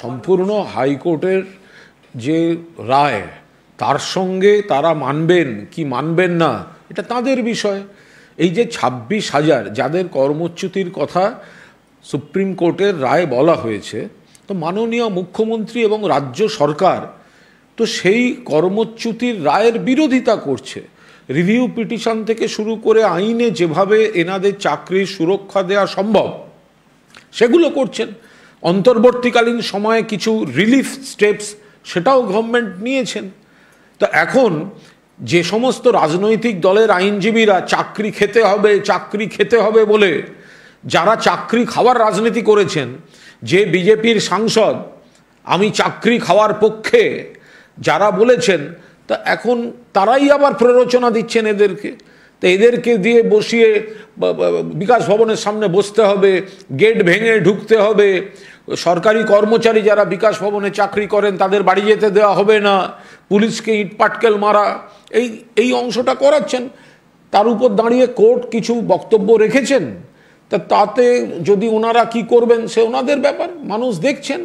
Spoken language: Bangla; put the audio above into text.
সম্পূর্ণ হাইকোর্টের যে রায় তার সঙ্গে তারা মানবেন কি মানবেন না এটা তাদের বিষয়। এই যে 26,000 যাদের কর্মচ্যুতির কথা সুপ্রিম কোর্টের রায় বলা হয়েছে, তো মাননীয় মুখ্যমন্ত্রী এবং রাজ্য সরকার তো সেই কর্মচ্যুতির রায়ের বিরোধিতা করছে। রিভিউ পিটিশন থেকে শুরু করে আইনে যেভাবে এনাদের চাকরির সুরক্ষা দেওয়া সম্ভব সেগুলো করছেন। অন্তর্বর্তীকালীন সময়ে কিছু রিলিফ স্টেপস সেটাও গভর্নমেন্ট নিয়েছেন। তো এখন যে সমস্ত রাজনৈতিক দলের আইনজীবীরা চাকরি খেতে হবে বলে যারা চাকরি খাওয়ার রাজনীতি করেছেন, যে বিজেপির সাংসদ আমি চাকরি খাওয়ার পক্ষে যারা বলেছেন, তা এখন তারাই আবার প্ররোচনা দিচ্ছেন এদেরকে। তো এদেরকে দিয়ে বসিয়ে বিকাশ ভবনের সামনে বসতে হবে, গেট ভেঙে ঢুকতে হবে, সরকারি কর্মচারী যারা বিকাশ ভবনে চাকরি করেন তাদের বাড়ি যেতে দেওয়া হবে না, পুলিশকে ইট পাটকেল মারা, এই অংশটা করাচ্ছেন। তার উপর দাঁড়িয়ে কোর্ট কিছু বক্তব্য রেখেছেন, তাতে যদি ওনারা কি করবেন সে ওনাদের ব্যাপার, মানুষ দেখছেন।